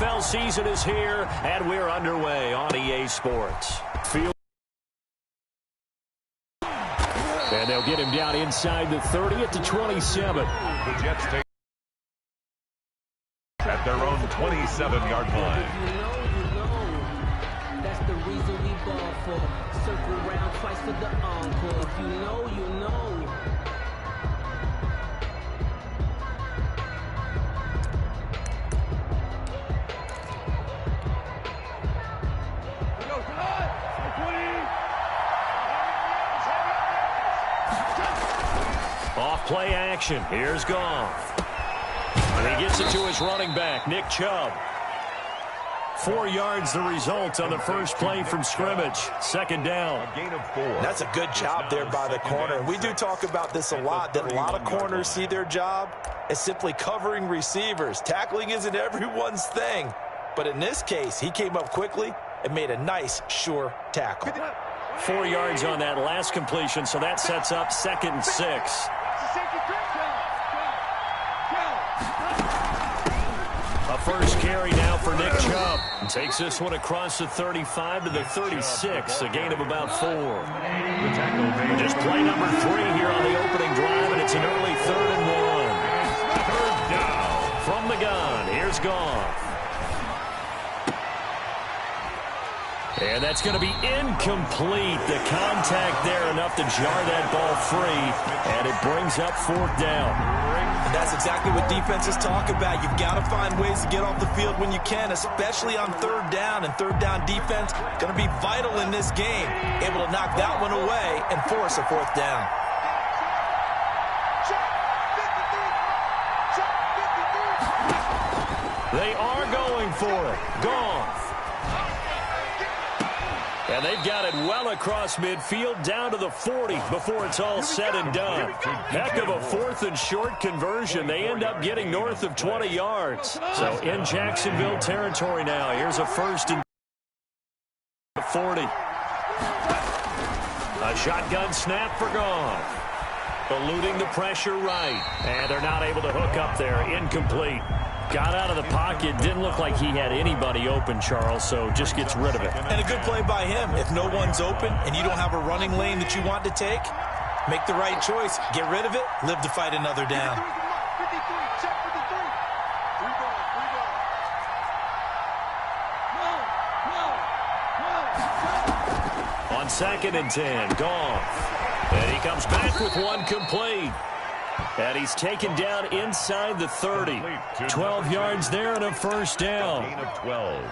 NFL season is here, and we're underway on EA Sports. And they'll get him down inside the 30 at the 27. The Jets take at their own 27-yard line. That's the reason we ball for. Circle round twice for the encore. If you know, you know. Off play action. Here's Goff. And he gets it to his running back, Nick Chubb. 4 yards the result on the first play from scrimmage. Second down. A gain of 4. That's a good job there by the corner. We do talk about this a lot, that a lot of corners see their job as simply covering receivers. Tackling isn't everyone's thing. But in this case, he came up quickly and made a nice, sure tackle. 4 yards on that last completion, so that sets up 2nd and 6. A first carry now for Nick Chubb. Takes this one across the 35 to the 36, a gain of about 4. Just play number 3 here on the opening drive, and it's an early 3rd and 1. Third down. From the gun, here's Goff. And that's going to be incomplete. The contact there enough to jar that ball free, and it brings up 4th down. And that's exactly what defenses talk about. You've got to find ways to get off the field when you can, especially on 3rd down. And 3rd down defense going to be vital in this game. Able to knock that one away and force a 4th down. They are going for it. Goff. And they've got it well across midfield down to the 40 before it's all said and done. Heck of a 4th and short conversion. They end up getting north of 20 yards. So in Jacksonville territory now. Here's a 1st and 40. A shotgun snap for Goff. Eluding the pressure right. And they're not able to hook up there. Incomplete. Got out of the pocket. Didn't look like he had anybody open, Charles, so just gets rid of it. And a good play by him. If no one's open and you don't have a running lane that you want to take, make the right choice. Get rid of it. Live to fight another down. On 2nd and 10, Goff. And he comes back with one complete. And he's taken down inside the 30. 12 yards there and a 1st down. Gain of 12.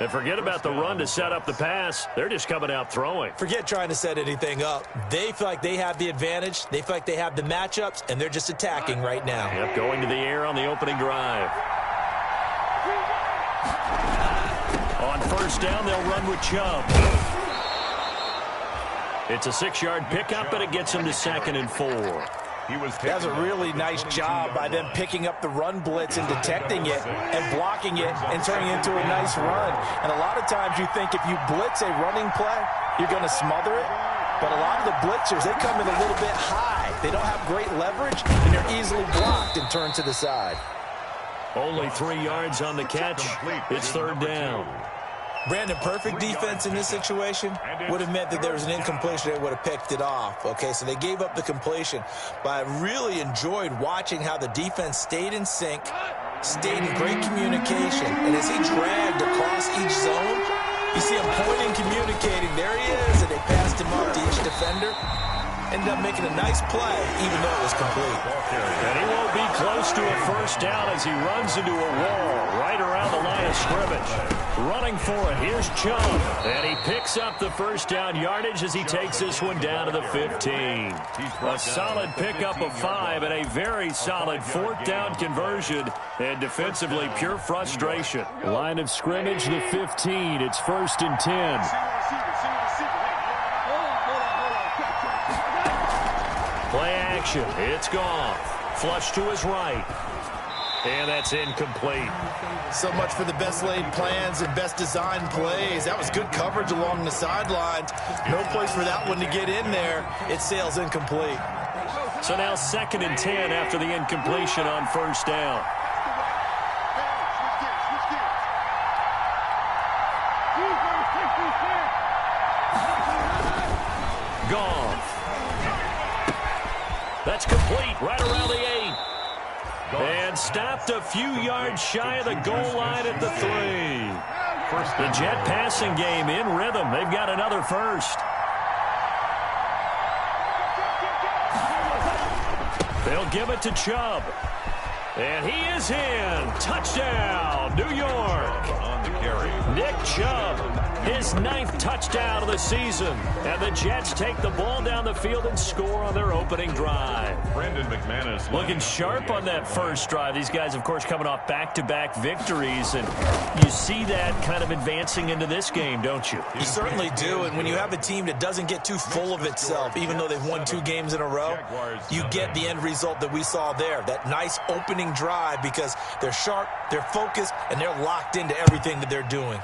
And forget about the run to set up the pass. They're just coming out throwing. Forget trying to set anything up. They feel like they have the advantage. They feel like they have the matchups, and they're just attacking right now. Yep, going to the air on the opening drive. On 1st down, they'll run with Chubb. It's a 6-yard pickup, and it gets him to 2nd and 4. That's a really nice job by them picking up the run blitz and detecting it and blocking it and turning it into a nice run. And a lot of times you think if you blitz a running play, you're going to smother it. But a lot of the blitzers, they come in a little bit high. They don't have great leverage, and they're easily blocked and turned to the side. Only 3 yards on the catch. It's 3rd down. Brandon, perfect defense in this situation would have meant that there was an incompletion. They would have picked it off. Okay, so they gave up the completion. But I really enjoyed watching how the defense stayed in sync, stayed in great communication. And as he dragged across each zone, you see him pointing, communicating. There he is, and they passed him up to each defender. Ended up making a nice play, even though it was complete. And he won't be close to a 1st down as he runs into a wall right around the line of scrimmage. Running for it, here's Chubb. And he picks up the 1st down yardage as he takes this one down to the 15. A solid pickup of 5 and a very solid 4th down conversion. And defensively, pure frustration. Line of scrimmage, the 15. It's 1st and 10. Play action. It's Goff. Flush to his right. And that's incomplete. So much for the best laid plans and best designed plays. That was good coverage along the sidelines. No place for that one to get in there. It sails incomplete. So now 2nd and 10 after the incompletion on 1st down. Gone. That's complete right around the 8. And stopped a few yards shy of the goal line at the 3. The Jet passing game in rhythm. They've got another first. They'll give it to Chubb. And he is in. Touchdown, New York. On the carry. Nick Chubb, his 9th touchdown of the season. And the Jets take the ball down the field and score on their opening drive. Brandon McManus looking sharp on that first drive. These guys, of course, coming off back-to-back victories. And you see that kind of advancing into this game, don't you? You certainly do. And when you have a team that doesn't get too full of itself, even though they've won 2 games in a row, you get the end result that we saw there. That nice opening drive because they're sharp, they're focused, and they're locked into everything that they're doing.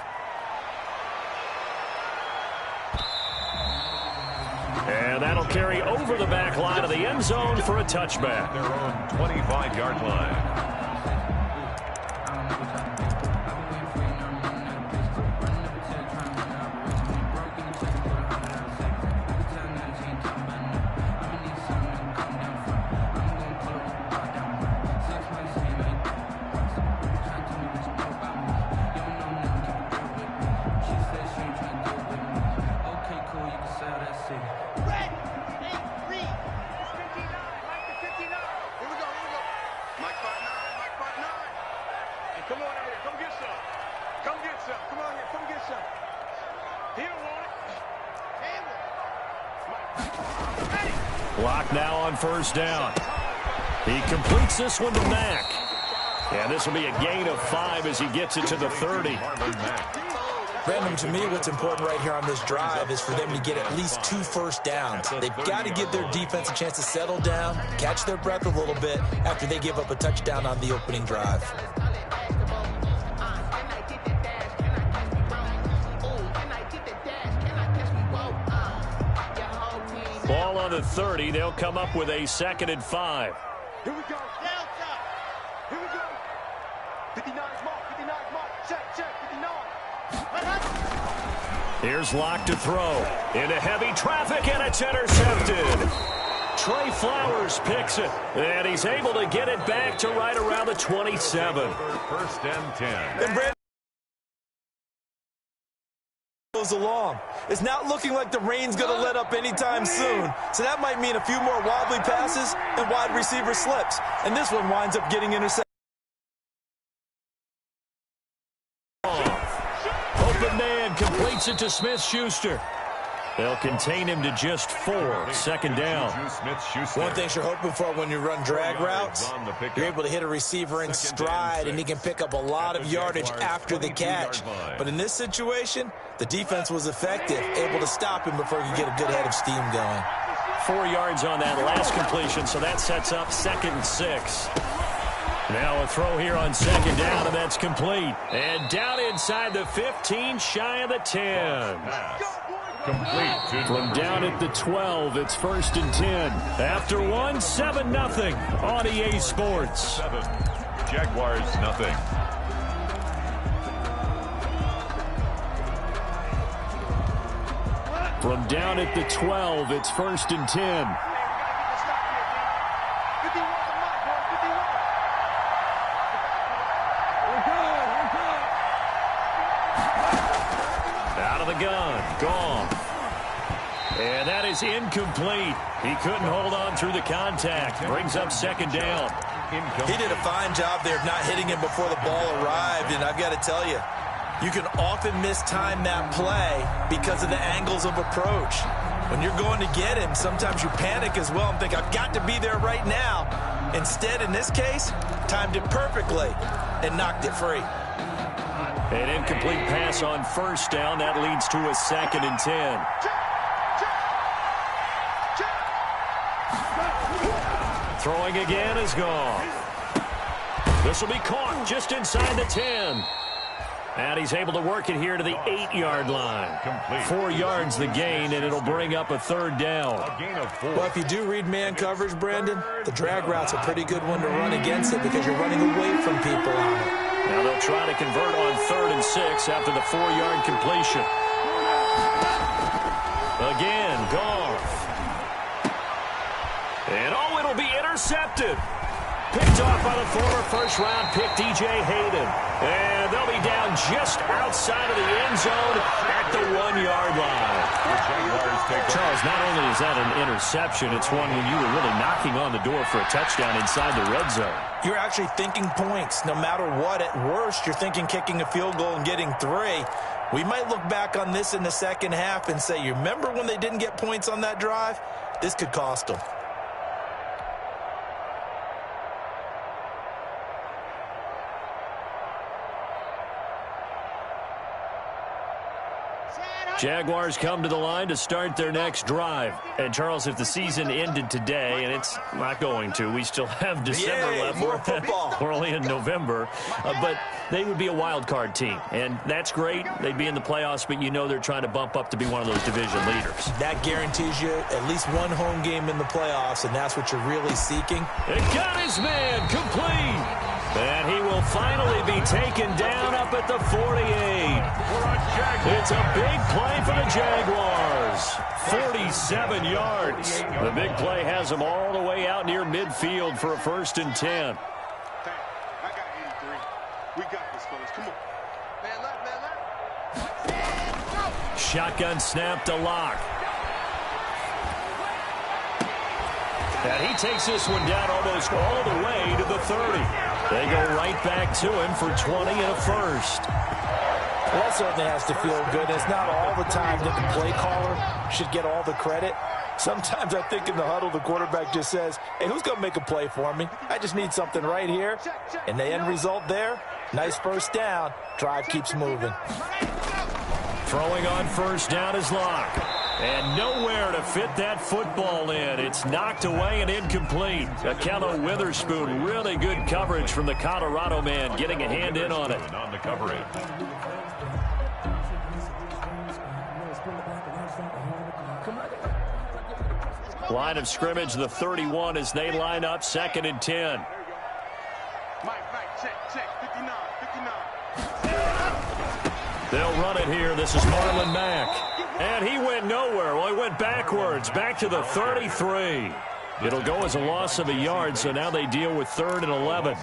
And that'll carry over the back line of the end zone for a touchback. Their own 25-yard line. Block now on first down. He completes this one to Mack. And this will be a gain of 5 as he gets it to the 30. Brandon, to me, what's important right here on this drive is for them to get at least 2 first downs. They've got to give their defense a chance to settle down, catch their breath a little bit after they give up a touchdown on the opening drive. Ball on the 30. They'll come up with a 2nd and 5. Here we go. Here we go. 59's mark. 59's mark. Check. 59. Here's Locke to throw. Into heavy traffic, and it's intercepted. Trey Flowers picks it, and he's able to get it back to right around the 27. First and 10. And Brandon goes along. It's not looking like the rain's going to let up anytime soon, so that might mean a few more wobbly passes and wide receiver slips. And this one winds up getting intercepted. Open man completes it to Smith-Schuster. They'll contain him to just 4. 2nd down. One thing you're hoping for when you run drag routes, you're able to hit a receiver in stride, and he can pick up a lot of yardage after the catch. But in this situation, the defense was effective, able to stop him before he could get a good head of steam going. 4 yards on that last completion, so that sets up 2nd and 6. Now a throw here on 2nd down, and that's complete. And down inside the 15, shy of the 10. Complete. From down at the 12, it's 1st and 10. After 1, 7-0 on EA Sports. 7. Jaguars, nothing. From down at the 12, it's 1st and 10. Out of the gun, gone. And that is incomplete. He couldn't hold on through the contact. Brings up 2nd down. He did a fine job there of not hitting him before the ball arrived, and I've got to tell you, you can often mistime that play because of the angles of approach. When you're going to get him, sometimes you panic as well and think, I've got to be there right now. Instead, in this case, timed it perfectly and knocked it free. An incomplete pass on 1st down. That leads to a 2nd and 10. Throwing again is gone. This will be caught just inside the 10. And he's able to work it here to the 8-yard line. Complete. 4 yards the gain, and it'll bring up a 3rd down. A gain of 4. Well, if you do read man coverage, Brandon, the drag route's a pretty good one to run against it because you're running away from people on it. Now they'll try to convert on 3rd and 6 after the 4-yard completion. Again, Goff. And oh, it'll be intercepted. Picked off by the former first-round pick, DJ Hayden. And they'll be down just outside of the end zone at the 1-yard line. Charles, not only is that an interception, it's one when you were really knocking on the door for a touchdown inside the red zone. You're actually thinking points. No matter what, at worst, you're thinking kicking a field goal and getting 3. We might look back on this in the second half and say, you remember when they didn't get points on that drive? This could cost them. Jaguars come to the line to start their next drive. And, Charles, if the season ended today, and it's not going to, we still have December left. More football. We're only in November. But they would be a wild card team. And that's great. They'd be in the playoffs, but you know they're trying to bump up to be one of those division leaders. That guarantees you at least one home game in the playoffs, and that's what you're really seeking. It got his man complete. And he will finally be taken down up at the 48. It's a big play for the Jaguars. 47 yards. The big play has them all the way out near midfield for a 1st and 10. I got 83. We got this, fellas. Come on. Man left. Shotgun snap to Locke. And he takes this one down almost all the way to the 30. They go right back to him for 20 and a 1st. Well, that certainly has to feel good. It's not all the time that the play caller should get all the credit. Sometimes I think in the huddle, the quarterback just says, hey, who's going to make a play for me? I just need something right here. And the end result there, nice 1st down. Drive keeps moving. Throwing on 1st down is Locke. And nowhere to fit that football in. It's knocked away and incomplete. Akello Witherspoon, really good coverage from the Colorado man, getting a hand in on it. On the coverage. Line of scrimmage, the 31 as they line up 2nd and 10. Mike, check. 59. They'll run it here. This is Marlon Mack. And he went nowhere. Well, he went backwards, back to the 33. It'll go as a loss of a yard, so now they deal with 3rd and 11.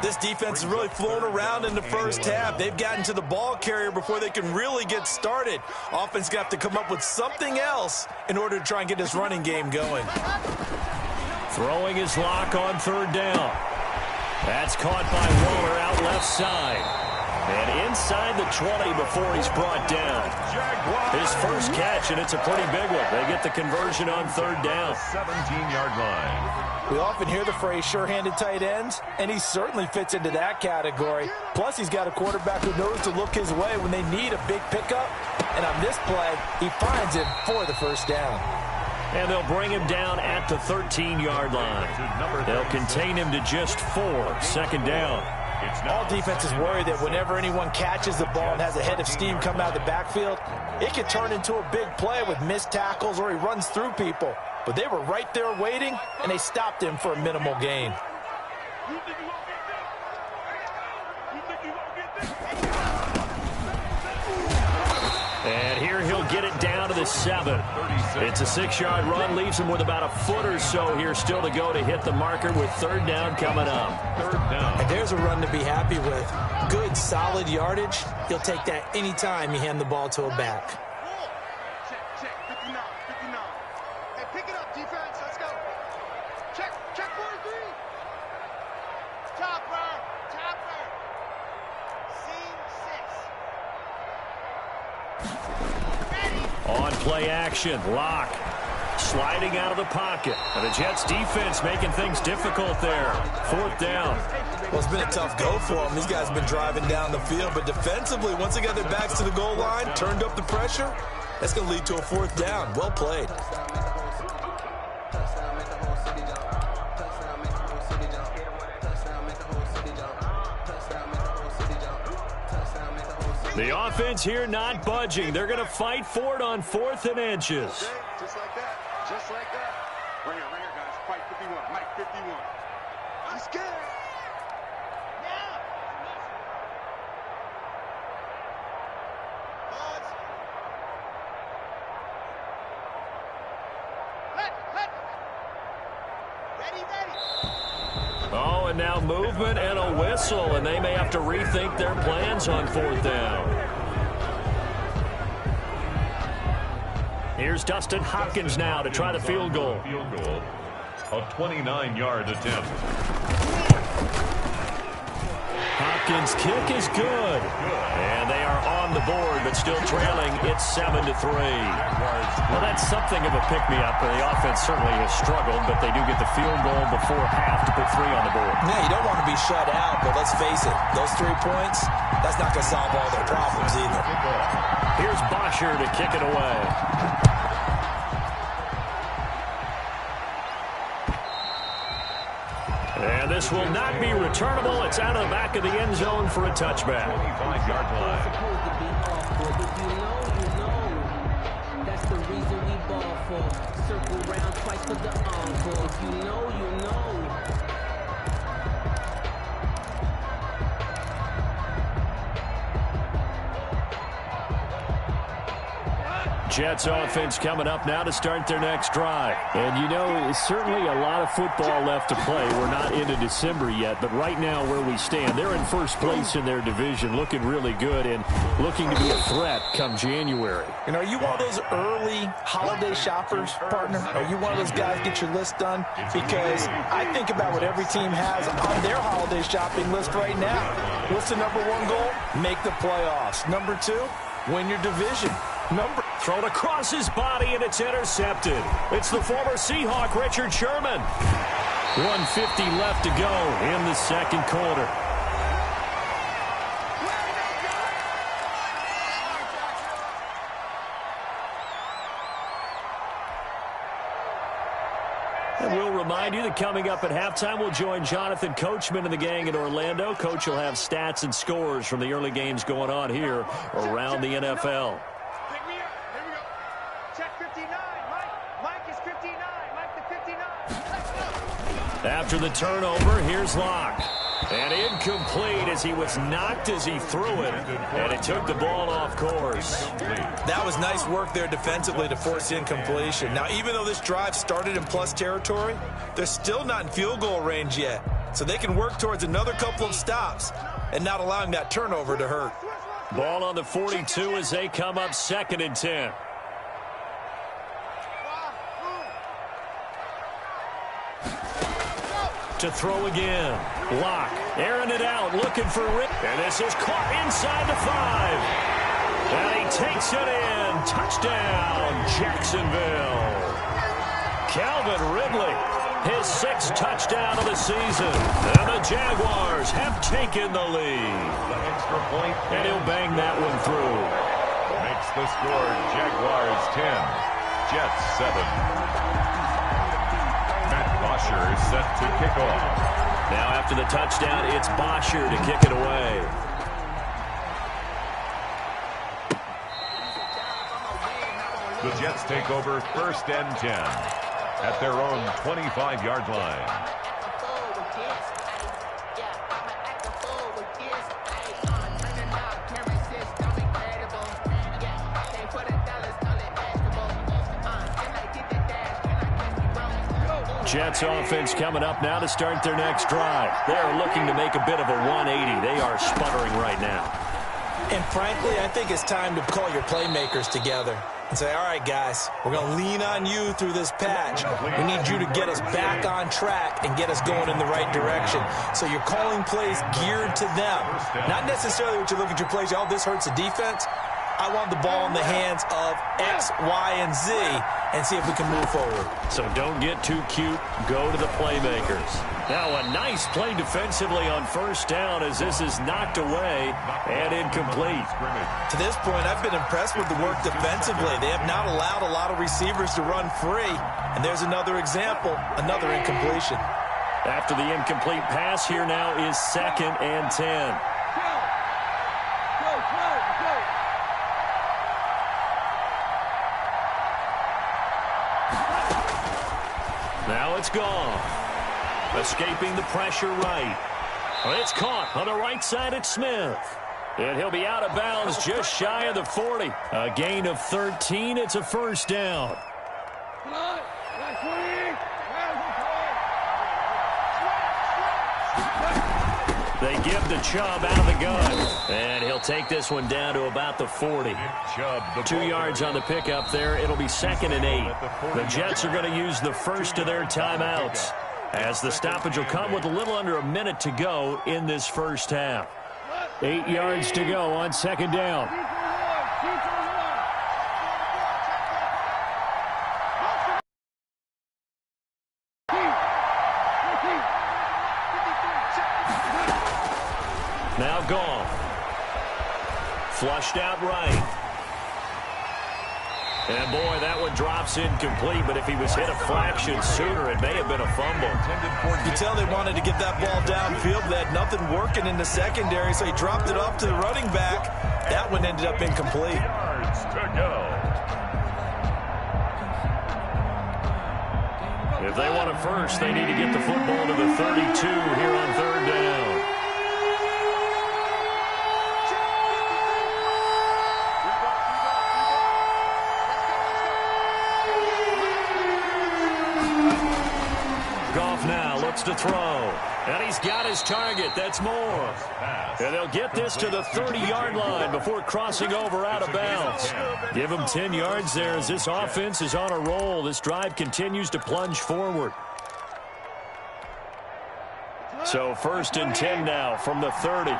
This defense has really flown around in the first half. They've gotten to the ball carrier before they can really get started. Offense got to come up with something else in order to try and get this running game going. Throwing his Lock on 3rd down. That's caught by Waller out left side. And inside the 20 before he's brought down. His first catch, and it's a pretty big one. They get the conversion on 3rd down. 17-yard line. We often hear the phrase sure-handed tight ends, and he certainly fits into that category. Plus, he's got a quarterback who knows to look his way when they need a big pickup. And on this play, he finds him for the 1st down. And they'll bring him down at the 13-yard line. They'll contain him to just 4. 2nd down. All defenses worry that whenever anyone catches the ball and has a head of steam come out of the backfield, it could turn into a big play with missed tackles or he runs through people. But they were right there waiting, and they stopped him for a minimal gain. And here he'll get it down to the 7. It's a 6-yard run, leaves him with about a foot or so here still to go to hit the marker with 3rd down coming up. 3rd down. And there's a run to be happy with. Good, solid yardage. He'll take that anytime you hand the ball to a back. Check. 59. Hey, pick it up, defense. Let's go. Check 43. Topper. Seam 6. On play action, Locke sliding out of the pocket. And the Jets defense making things difficult there. 4th down. Well, it's been a tough go for them. These guys have been driving down the field. But defensively, once they got their backs to the goal line, turned up the pressure, that's going to lead to a 4th down. Well played. The offense here not budging. They're going to fight for it on 4th and inches. Just like that. Right here, guys. Fight 51. Mike 51. I'm scared. Now. And now movement and a whistle, and they may have to rethink their plans on 4th down. Here's Dustin Hopkins now to try the field goal. A 29-yard attempt. Hopkins' kick is good. And they are on the board, but still trailing. It's 7-3. Well, that's something of a pick-me-up. The offense certainly has struggled, but they do get the field goal before half to put 3 on the board. Yeah, you don't want to be shut out, but let's face it, those 3 points, that's not going to solve all their problems either. Here's Bosher to kick it away. And this will not be returnable. It's out of the back of the end zone for a touchback. 25-yard line. Supposed to be off, but if you know. That's the reason we ball for. Circle round twice for the encore. If you know, you know. Jets offense coming up now to start their next drive. And you know, certainly a lot of football left to play. We're not into December yet, but right now where we stand, they're in first place in their division, looking really good and looking to be a threat come January. And are you one of those early holiday shoppers, partner? Are you one of those guys get your list done? Because I think about what every team has on their holiday shopping list right now. What's the number 1 goal? Make the playoffs. Number 2, win your division. Thrown across his body, and it's intercepted. It's the former Seahawk, Richard Sherman. 1:50 left to go in the second quarter. And we'll remind you that coming up at halftime, we'll join Jonathan Coachman and the gang in Orlando. Coach will have stats and scores from the early games going on here around the NFL. After the turnover, here's Locke. And incomplete as he was knocked as he threw it. And it took the ball off course. That was nice work there defensively to force incompletion. Now, even though this drive started in plus territory, they're still not in field goal range yet. So they can work towards another couple of stops and not allowing that turnover to hurt. Ball on the 42 as they come up 2nd and 10. To throw again. Locke airing it out, looking for Rick. And this is caught inside the 5. And he takes it in. Touchdown, Jacksonville. Calvin Ridley, his 6th touchdown of the season. And the Jaguars have taken the lead. The extra point. And he'll bang that one through. Makes the score Jaguars 10, Jets 7. Bosher is set to kick off. Now after the touchdown, it's Bosher to kick it away. The Jets take over 1st and 10 at their own 25-yard line. Jets offense coming up now to start their next drive. They are looking to make a bit of a 180. They are sputtering right now. And frankly, I think it's time to call your playmakers together and say, all right, guys, we're going to lean on you through this patch. We need you to get us back on track and get us going in the right direction. So you're calling plays geared to them. Not necessarily what you look at your plays, oh, this hurts the defense. I want the ball in the hands of X, Y, and Z and see if we can move forward. So don't get too cute. Go to the playmakers. Now a nice play defensively on 1st down as this is knocked away and incomplete. To this point, I've been impressed with the work defensively. They have not allowed a lot of receivers to run free. And there's another example, another incompletion. After the incomplete pass, here now is 2nd and 10. Now it's gone. Escaping the pressure right. It's caught on the right side at Smith. And he'll be out of bounds just shy of the 40. A gain of 13. It's a 1st down. They give to Chubb out of the gun. And he'll take this one down to about the 40. 2 yards on the pickup there. It'll be 2nd and 8. The Jets are going to use the first of their timeouts, as the stoppage will come with a little under a minute to go in this first half. 8 yards to go on 2nd down. Now gone. Flushed out right. And, boy, that one drops incomplete, but if he was hit a fraction sooner, it may have been a fumble. You tell they wanted to get that ball downfield. They had nothing working in the secondary, so he dropped it off to the running back. That one ended up incomplete. If they want it first, they need to get the football to the 32 here on 3rd down. Now looks to throw, and he's got his target. That's more. And they'll get this to the 30-yard line before crossing over out of bounds. Give him 10 yards there as this offense is on a roll. This drive continues to plunge forward. So 1st and 10 now from the 30.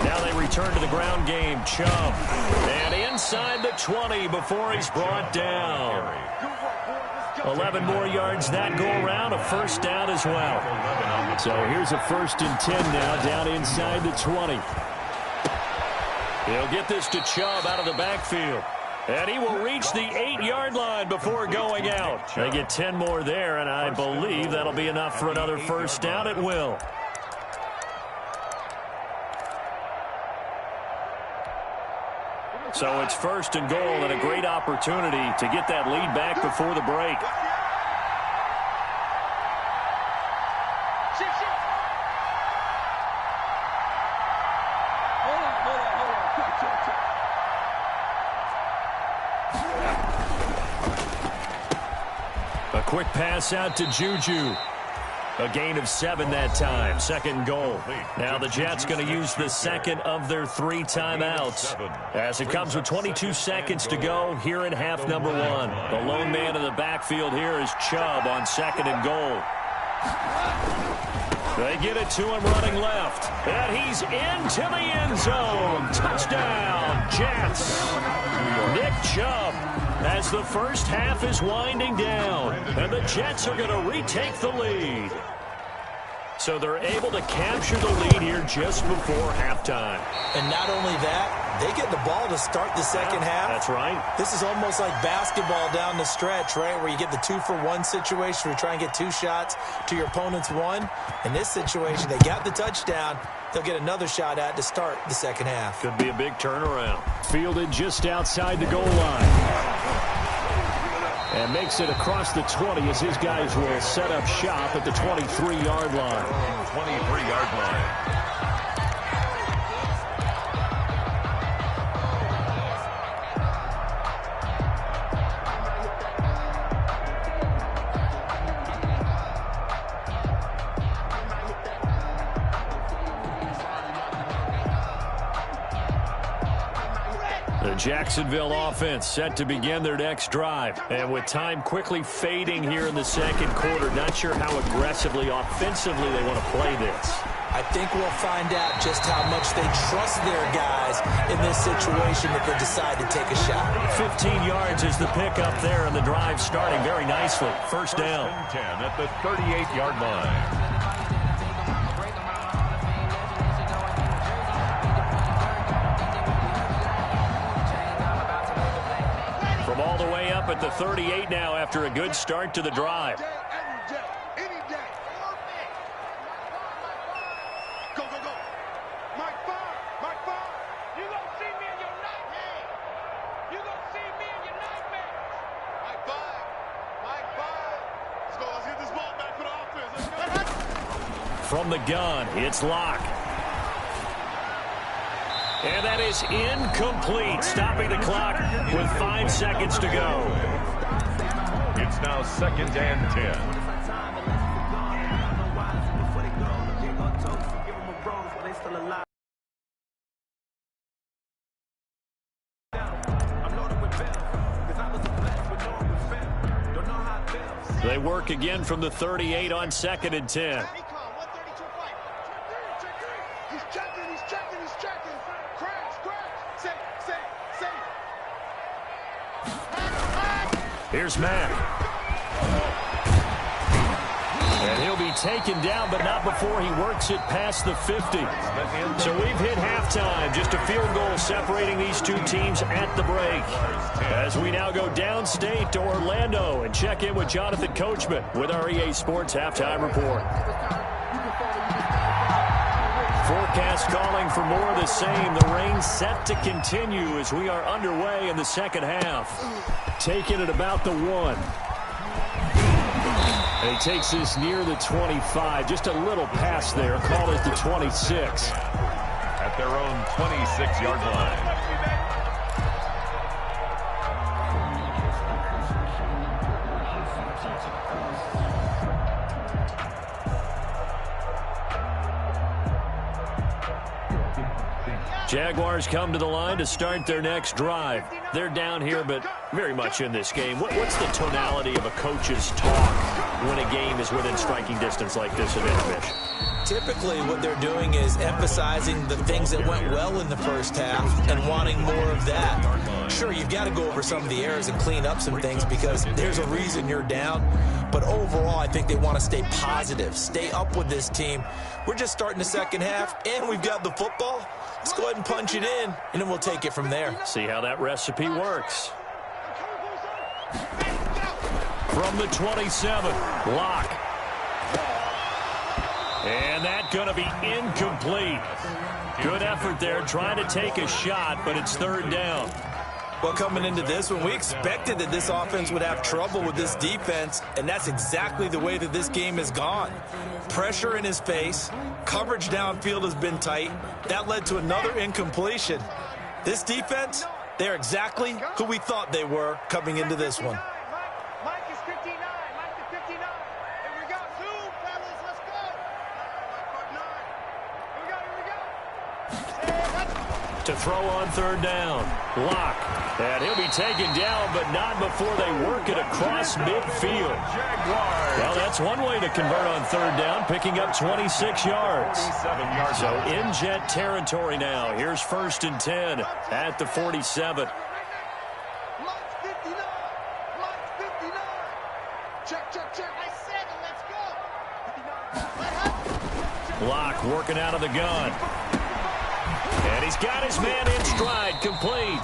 Now they return to the ground game. Chubb. And inside the 20 before he's brought down. 11 more yards that go around. A 1st down as well. So here's a 1st and 10 now down inside the 20. He'll get this to Chubb out of the backfield. And he will reach the 8-yard line before going out. They get 10 more there, and I believe that'll be enough for another 1st down. It will. So it's 1st and goal, and a great opportunity to get that lead back before the break. A quick pass out to Juju. A gain of 7 that time. 2nd and goal. Now the Jets going to use the 2nd of their 3 timeouts, as it comes with 22 seconds to go here in half number 1. The lone man in the backfield here is Chubb on 2nd and goal. They get it to him running left. And he's into the end zone. Touchdown, Jets. Nick Chubb, as the first half is winding down, and the Jets are going to retake the lead. So they're able to capture the lead here just before halftime. And not only that, they get the ball to start the second half. That's right. This is almost like basketball down the stretch, right, where you get the 2-for-1 situation where you try and get 2 shots to your opponent's 1. In this situation, they got the touchdown. They'll get another shot at to start the second half. Could be a big turnaround. Fielded just outside the goal line. And makes it across the 20 as his guys will set up shop at the 23-yard line. 23-yard line. The Jacksonville offense set to begin their next drive. And with time quickly fading here in the second quarter, not sure how aggressively, offensively they want to play this. I think we'll find out just how much they trust their guys in this situation if they decide to take a shot. 15 yards is the pickup there, and the drive starting very nicely. 1st down. 10 at the 38-yard line. From all the way up at the 38 now after a good start to the drive. From the gun, it's Locke. And that is incomplete, stopping the clock with 5 seconds to go. It's now 2nd and 10. They work again from the 38 on 2nd and 10. Here's Mack. And he'll be taken down, but not before he works it past the 50. So we've hit halftime. Just a field goal separating these two teams at the break. As we now go downstate to Orlando and check in with Jonathan Coachman with our EA Sports Halftime Report. Forecast calling for more of the same. The rain set to continue as we are underway in the second half. Taking it about the 1. And he takes this near the 25. Just a little pass there. Call it the 26. At their own 26-yard line. Jaguars come to the line to start their next drive. They're down here, but very much in this game. What's the tonality of a coach's talk when a game is within striking distance like this at intermission? Typically, what they're doing is emphasizing the things that went well in the first half and wanting more of that. Sure, you've got to go over some of the errors and clean up some things because there's a reason you're down. But overall, I think they want to stay positive, stay up with this team. We're just starting the second half, and we've got the football. Let's go ahead and punch it in, and then we'll take it from there. See how that recipe works. From the 27, Locke. And that's going to be incomplete. Good effort there, trying to take a shot, but it's 3rd down. Well, coming into this one, we expected that this offense would have trouble with this defense, and that's exactly the way that this game has gone. Pressure in his face, coverage downfield has been tight. That led to another incompletion. This defense, they're exactly who we thought they were coming into this one. Mike is 59. Mike is 59. Here we go. 2, fellas. Let's go. Here we go. To throw on 3rd down. Locke. And he'll be taken down, but not before they work it across midfield. Well, that's one way to convert on 3rd down, picking up 26 yards. So in Jet territory now. Here's 1st and 10 at the 47. Mike's 59. Mike's 59. Check, check, check. I said it. Let's go. Locke working out of the gun. And he's got his man in stride, complete.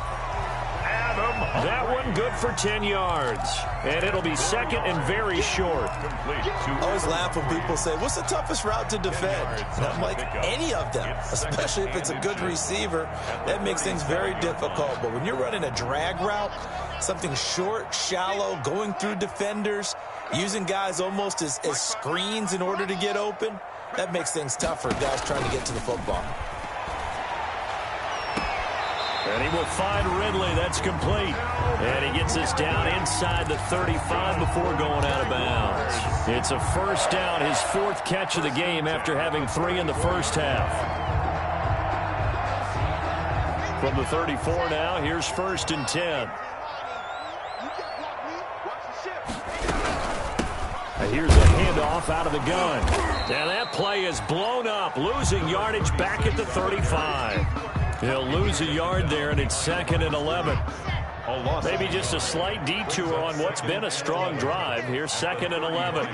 That one good for 10 yards. And it'll be 2nd and very short. I always laugh when people say, what's the toughest route to defend? And I'm like, any of them, especially if it's a good receiver. That makes things very difficult. But when you're running a drag route, something short, shallow, going through defenders, using guys almost as screens in order to get open, that makes things tough for guys trying to get to the football. And he will find Ridley. That's complete. And he gets us down inside the 35 before going out of bounds. It's a 1st down, his 4th catch of the game after having 3 in the first half. From the 34 now, here's 1st and 10. And here's a handoff out of the gun. And that play is blown up, losing yardage back at the 35. He'll lose a yard there, and it's 2nd and 11. Maybe just a slight detour on what's been a strong drive. Here's 2nd and 11.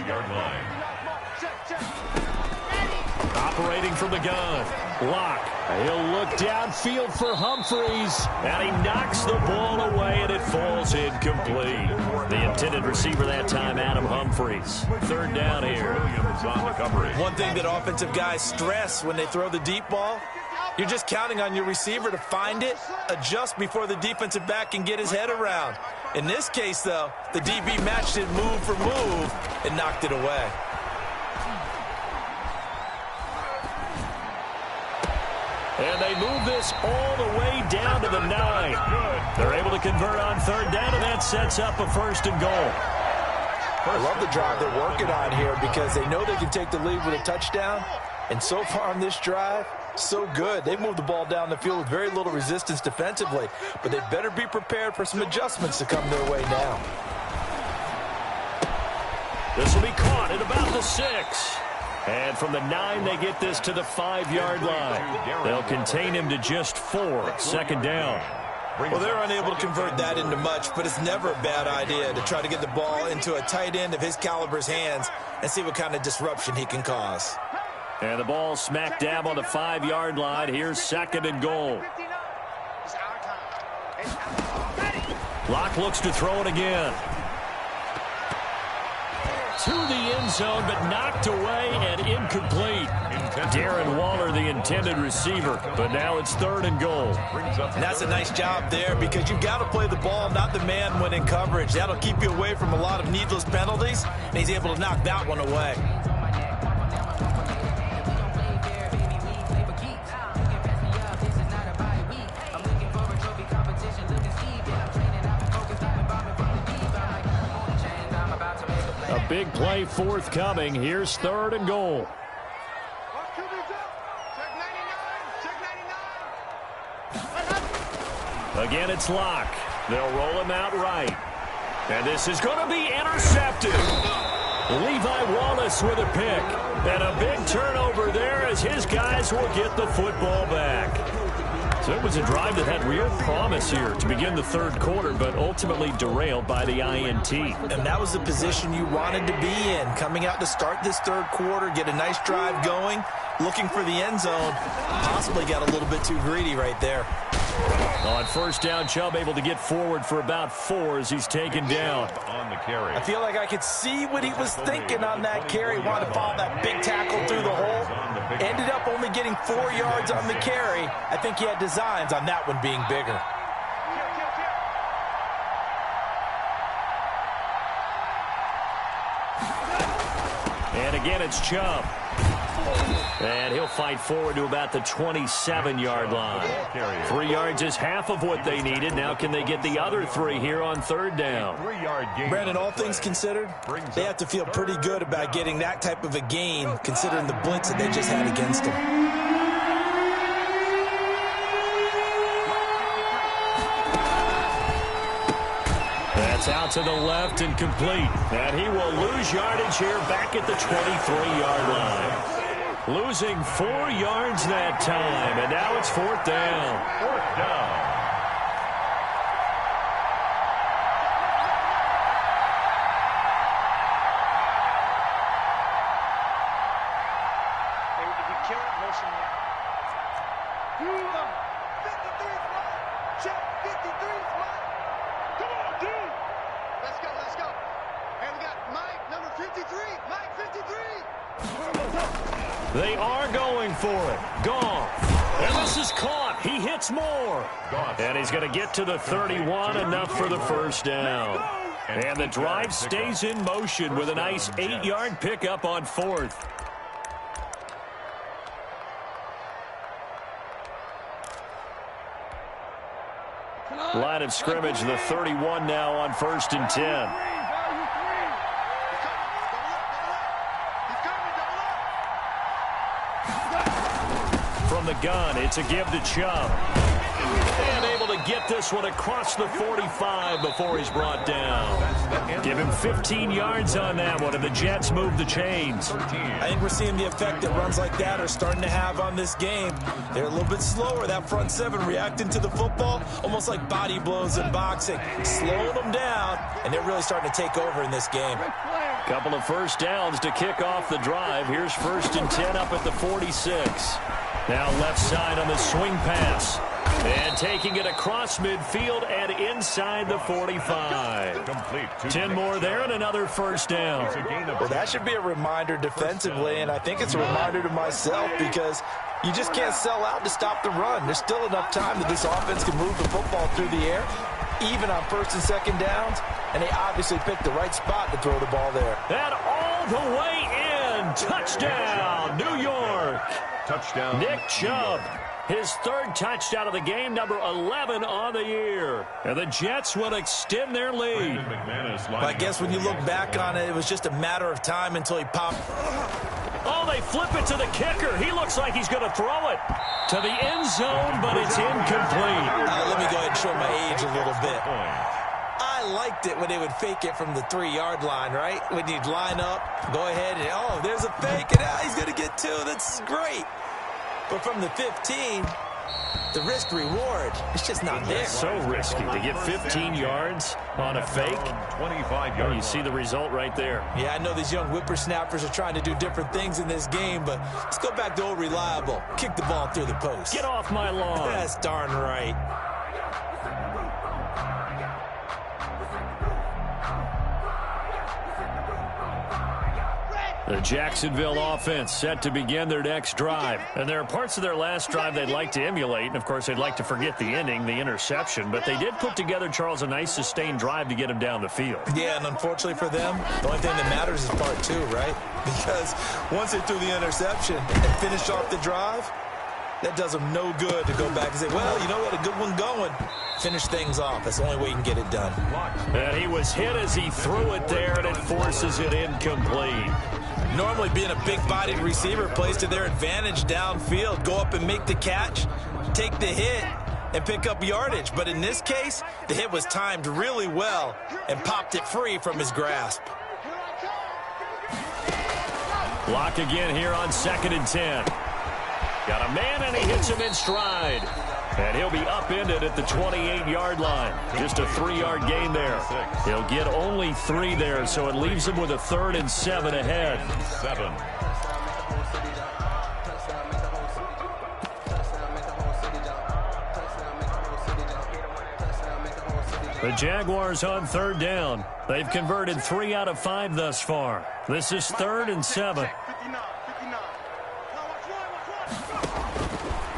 Operating from the gun. Locke. He'll look downfield for Humphreys. And he knocks the ball away, and it falls incomplete. The intended receiver that time, Adam Humphreys. 3rd down here. One thing that offensive guys stress when they throw the deep ball, you're just counting on your receiver to find it, adjust before the defensive back can get his head around. In this case, though, the DB matched it move for move and knocked it away. And they move this all the way down to the 9. They're able to convert on 3rd down, and that sets up a 1st and goal. I love the drive they're working on here because they know they can take the lead with a touchdown. And so far on this drive, so good. They moved the ball down the field with very little resistance defensively, but they better be prepared for some adjustments to come their way now. This will be caught at about the 6. And from the 9, they get this to the 5-yard line. They'll contain him to just 4. Second down. Well, they're unable to convert that into much, but it's never a bad idea to try to get the ball into a tight end of his caliber's hands and see what kind of disruption he can cause. And the ball smack dab on the 5-yard line. Here's second and goal. Locke looks to throw it again. To the end zone, but knocked away and incomplete. Darren Waller, the intended receiver, but now it's third and goal. And that's a nice job there because you've got to play the ball, not the man when in coverage. That'll keep you away from a lot of needless penalties, and he's able to knock that one away. A big play forthcoming. Here's third and goal. Again, it's Locke. They'll roll him out right. And this is going to be intercepted. Levi Wallace with a pick. And a big turnover there as his guys will get the football back. So it was a drive that had real promise here to begin the third quarter, but ultimately derailed by the INT. And that was the position you wanted to be in, coming out to start this third quarter, get a nice drive going, looking for the end zone. Possibly got a little bit too greedy right there. On first down, Chubb able to get forward for about 4 as he's taken down. On the carry. I feel like I could see what he was thinking on that carry. Wanted to follow that big tackle through the hole. Ended up only getting 4 yards on the carry. I think he had designs on that one being bigger. And again, it's Chubb. And he'll fight forward to about the 27-yard line. 3 yards is half of what they needed. Now can they get the other 3 here on third down? Brandon, all things considered, they have to feel pretty good about getting that type of a gain, considering the blitz that they just had against them. That's out to the left and complete. And he will lose yardage here back at the 23-yard line. Losing 4 yards that time, and now it's fourth down. Fourth down. Hey, if you kill it, motion now. 53 front. Check 53 front. Come on, dude. Let's go, let's go. Hey, we got Mike, number 53. Mike, 53. They are going for it. Goff. And this is caught. He hits more. And he's going to get to the 31, enough for the first down. And the drive stays in motion with a nice 8-yard pickup on fourth. Line of scrimmage, the 31 now on 1st and 10. From the gun, it's a give to Chubb. And able to get this one across the 45 before he's brought down. Give him 15 yards on that one, and the Jets move the chains. I think we're seeing the effect that runs like that are starting to have on this game. They're a little bit slower, that front seven, reacting to the football, almost like body blows in boxing, slowing them down, and they're really starting to take over in this game. Couple of first downs to kick off the drive. Here's 1st and 10 up at the 46. Now left side on the swing pass. And taking it across midfield and inside the 45. Complete. 10 more there and another first down. Well, that should be a reminder defensively, and I think it's a reminder to myself because you just can't sell out to stop the run. There's still enough time that this offense can move the football through the air, even on 1st and 2nd downs, and they obviously picked the right spot to throw the ball there. And all the way in. Touchdown, New York. Touchdown. Nick Chubb. his third touchdown of the game, number 11 on the year. And the Jets will extend their lead. Well, I guess when you look back on it, it was just a matter of time until he popped. Oh, they flip it to the kicker. He looks like he's going to throw it to the end zone, but it's incomplete. Let me go ahead and show my age a little bit. I liked it when they would fake it from the 3-yard line, right? When you'd line up, go ahead, and oh, there's a fake, and he's going to get 2. That's great. But from the 15, the risk-reward, it's just not there. So risky to get 15 yards on a fake. 25 You see the result right there. Yeah, I know these young whippersnappers are trying to do different things in this game, but let's go back to old reliable. Kick the ball through the post. Get off my lawn. That's darn right. The Jacksonville offense set to begin their next drive. And there are parts of their last drive they'd like to emulate. And, of course, they'd like to forget the ending, the interception. But they did put together, Charles, a nice sustained drive to get him down the field. Yeah, and unfortunately for them, the only thing that matters is part 2, right? Because once they threw the interception and finished off the drive, that does them no good to go back and say, well, you know what, a good one going. Finish things off. That's the only way you can get it done. And he was hit as he threw it there, and it forces it incomplete. Normally being a big-bodied receiver plays to their advantage downfield. Go up and make the catch, take the hit, and pick up yardage. But in this case, the hit was timed really well and popped it free from his grasp. Block again here on 2nd and 10. Got a man, and he hits him in stride. And he'll be upended at the 28-yard line. Just a 3-yard gain there. He'll get only 3 there, so it leaves him with a 3rd and 7 ahead. 7. The Jaguars on 3rd down. They've converted 3 out of 5 thus far. This is 3rd and 7.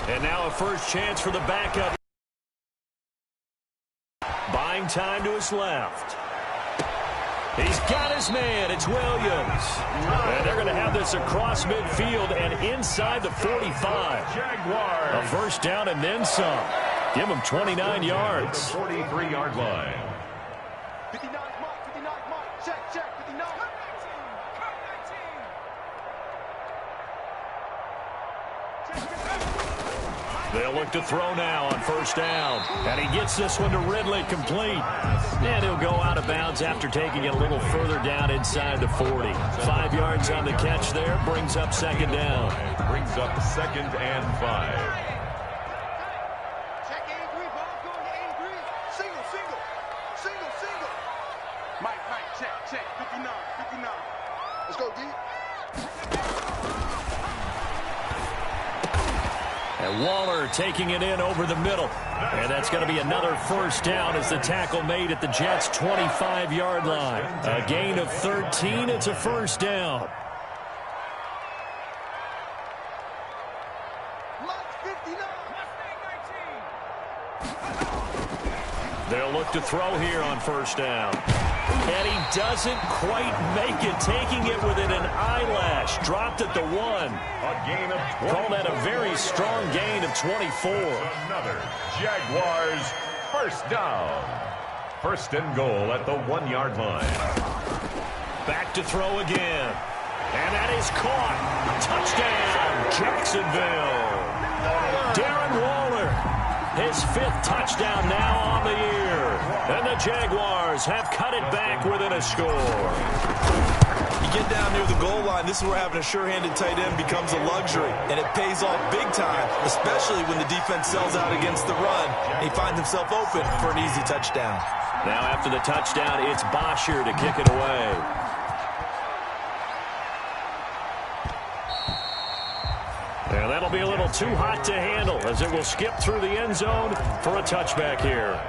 And now a first chance for the backup. Buying time to his left. He's got his man. It's Williams. And they're going to have this across midfield and inside the 45. Jaguars. A first down and then some. Give him 29 yards. 43-yard line. 59 mark, 59 mark. Check, 59. They'll look to throw now on first down. And he gets this one to Ridley complete. And he'll go out of bounds after taking it a little further down inside the 40. 5 yards on the catch there. Brings up 2nd down. Brings up 2nd and 5. Check 83, ball going to 83. Single, single. Single, single. Mike, check. 59. Let's go, D. And Waller taking it in over the middle. And that's going to be another first down as the tackle made at the Jets' 25-yard line. A gain of 13. It's a first down. They'll look to throw here on first down. And he doesn't quite make it, taking it within an eyelash. Dropped at the 1. A gain of 24. Call that a very strong gain of 24. Another Jaguars first down. 1st and goal at the 1-yard line. Back to throw again. And that is caught. Touchdown, Jacksonville. Darren Waller, his 5th touchdown now on the year. And the Jaguars have cut it back within a score. You get down near the goal line, this is where having a sure-handed tight end becomes a luxury. And it pays off big time, especially when the defense sells out against the run. And he finds himself open for an easy touchdown. Now after the touchdown, it's Bosher to kick it away. And that'll be a little too hot to handle as it will skip through the end zone for a touchback here.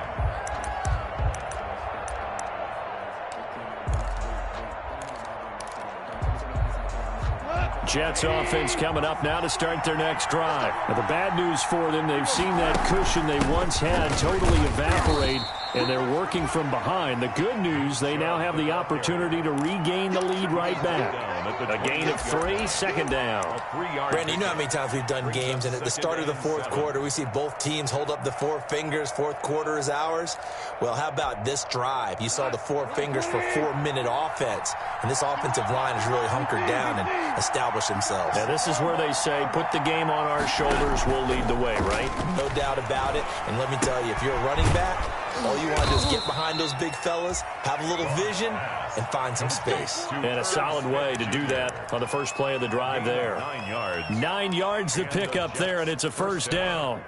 Jets offense coming up now to start their next drive. Now, the bad news for them, they've seen that cushion they once had totally evaporate and they're working from behind. The good news, they now have the opportunity to regain the lead right back. A gain of 3, second down. Brandon, you know how many times we've done games, and at the start of the fourth quarter, we see both teams hold up the 4 fingers, fourth quarter is ours. Well, how about this drive? You saw the 4 fingers for 4-minute offense, and this offensive line has really hunkered down and established themselves. Now, this is where they say, put the game on our shoulders, we'll lead the way, right? No doubt about it, and let me tell you, if you're a running back, all you want to do is get behind those big fellas, have a little vision, and find some space. And a solid way to do that on the first play of the drive there. 9 yards. 9 yards to pick up there, and it's a first down.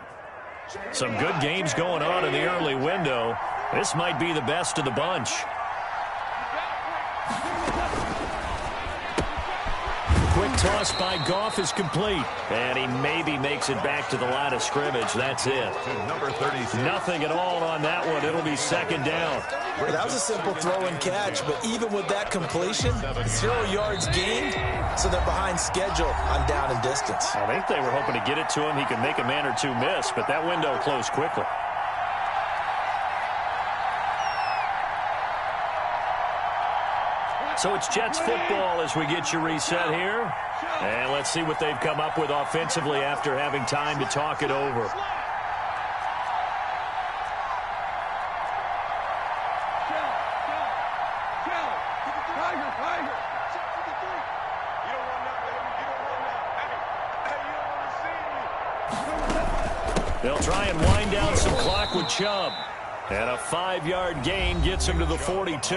Some good games going on in the early window. This might be the best of the bunch. Quick toss by Goff is complete. And he maybe makes it back to the line of scrimmage. That's it. Number 36. Nothing at all on that one. It'll be second down. That was a simple throw and catch, but even with that completion, 0 yards gained, so they're behind schedule on down and distance. I think they were hoping to get it to him. He could make a man or two miss, but that window closed quickly. So it's Jets football as we get you reset here. And let's see what they've come up with offensively after having time to talk it over. They'll try and wind down some clock with Chubb. And a 5-yard gain gets him to the 42.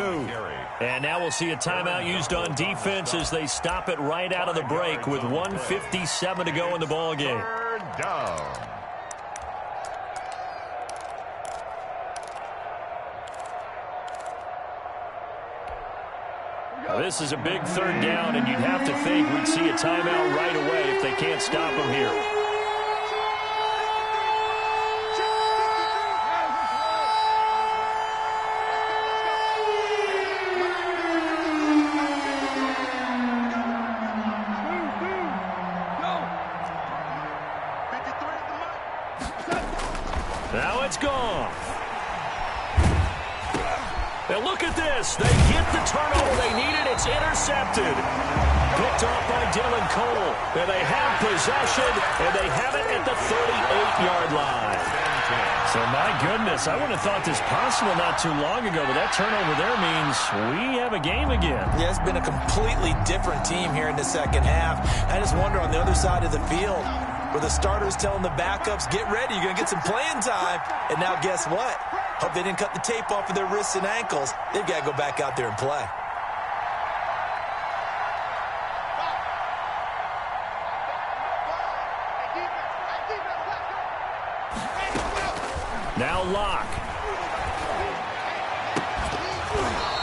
And now we'll see a timeout used on defense as they stop it right out of the break with 1:57 to go in the ballgame. Third down. Now, this is a big third down, and you'd have to think we'd see a timeout right away if they can't stop him here. Now it's gone. Now look at this. They get the turnover they needed. It's intercepted. Picked off by Dylan Cole. And they have possession, and they have it at the 38-yard line. So my goodness, I wouldn't have thought this possible not too long ago, but that turnover there means we have a game again. Yeah, it's been a completely different team here in the second half. I just wonder on the other side of the field, where the starters telling the backups, get ready, you're going to get some playing time. And now guess what? Hope they didn't cut the tape off of their wrists and ankles. They've got to go back out there and play. Now Locke.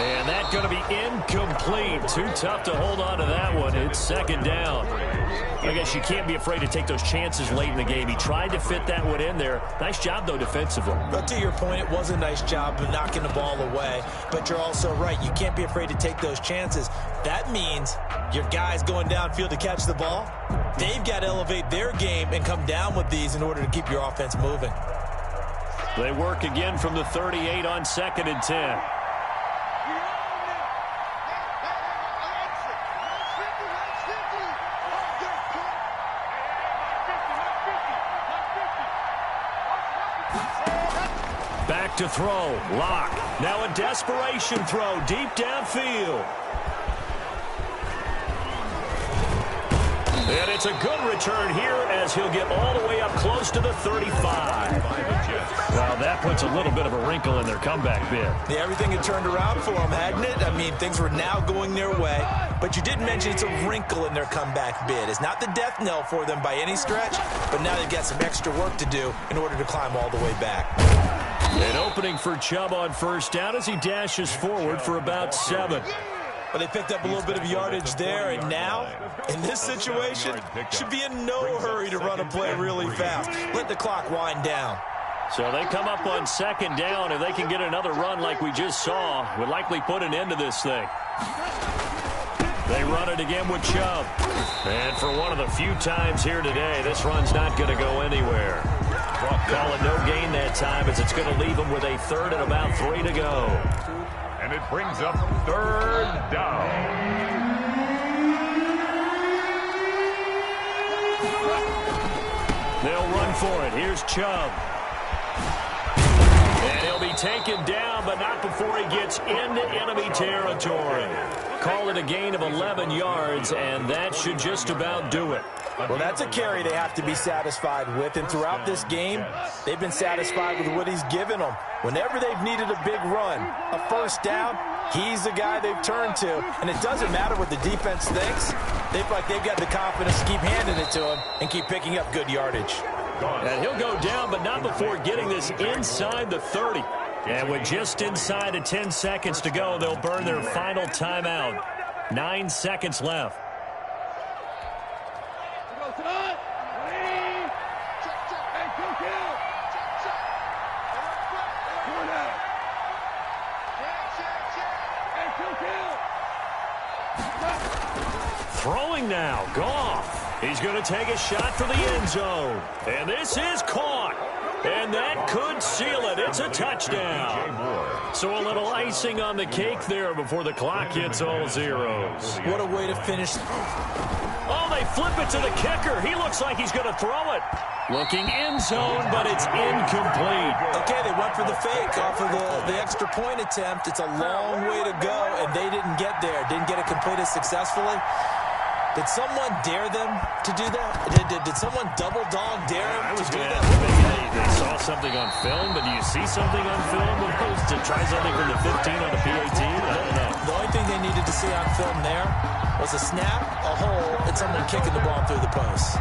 And that's going to be incomplete. Too tough to hold on to that one. It's second down. I guess you can't be afraid to take those chances late in the game. He tried to fit that one in there. Nice job, though, defensively. But to your point, it was a nice job of knocking the ball away. But you're also right. You can't be afraid to take those chances. That means your guys going downfield to catch the ball, they've got to elevate their game and come down with these in order to keep your offense moving. They work again from the 38 on 2nd and 10. Back to throw. Locke. Now a desperation throw deep downfield. And it's a good return here as he'll get all the way up close to the 35. Well, that puts a little bit of a wrinkle in their comeback bid. Yeah, everything had turned around for them, hadn't it? I mean, things were now going their way. But you did mention it's a wrinkle in their comeback bid. It's not the death knell for them by any stretch, but now they've got some extra work to do in order to climb all the way back. An opening for Chubb on first down as he dashes forward for about 7. But they picked up a little bit of yardage there, and now, in this situation, should be in no hurry to run a play really fast. Let the clock wind down. So they come up on second down. If they can get another run like we just saw, would likely put an end to this thing. They run it again with Chubb. And for one of the few times here today, this run's not going to go anywhere. Call it no gain that time as it's going to leave them with a third and about 3 to go. And it brings up third down. They'll run for it. Here's Chubb. And he'll be taken down, but not before he gets into enemy territory. Call it a gain of 11 yards, and that should just about do it. Well, that's a carry they have to be satisfied with, and throughout this game, they've been satisfied with what he's given them. Whenever they've needed a big run, a first down, he's the guy they've turned to, and it doesn't matter what the defense thinks. They feel like they've got the confidence to keep handing it to him and keep picking up good yardage. And he'll go down, but not before getting this inside the 30. And with just inside of 10 seconds to go, they'll burn their final timeout. 9 seconds left. Throwing now, Goff. He's going to take a shot for the end zone. And this is caught. And that could seal it. It's a touchdown. So a little icing on the cake there before the clock hits all zeros. What a way to finish. Oh, they flip it to the kicker. He looks like he's going to throw it. Looking end zone, but it's incomplete. Okay, they went for the fake off of the extra point attempt. It's a long way to go, and they didn't get there. Didn't get it completed successfully. Did someone dare them to do that? Did someone double dog dare them to do that? They saw something on film, but do you see something on film opposed to try something from the 15 on the PAT? I don't know. The only thing they needed to see on film there was a snap, a hole, and someone kicking the ball through the post.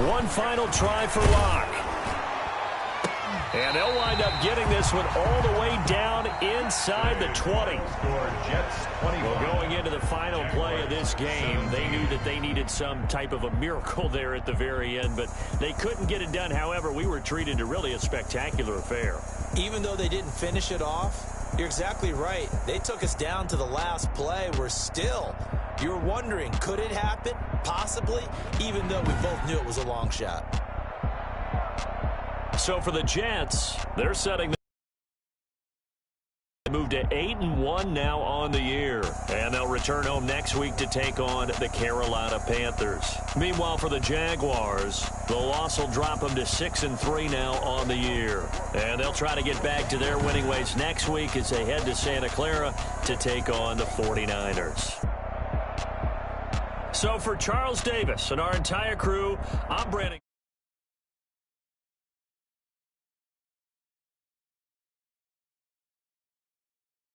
One final try for Locke. And they'll wind up getting this one all the way down inside the 20. Well, going into the final play of this game, they knew that they needed some type of a miracle there at the very end, but they couldn't get it done. However, we were treated to really a spectacular affair. Even though they didn't finish it off, you're exactly right. They took us down to the last play. You're wondering, could it happen? Possibly, even though we both knew it was a long shot. So for the Jets, they're setting the move to 8-1 now on the year. And they'll return home next week to take on the Carolina Panthers. Meanwhile, for the Jaguars, the loss will drop them to 6-3 now on the year. And they'll try to get back to their winning ways next week as they head to Santa Clara to take on the 49ers. So for Charles Davis and our entire crew, I'm Brandon.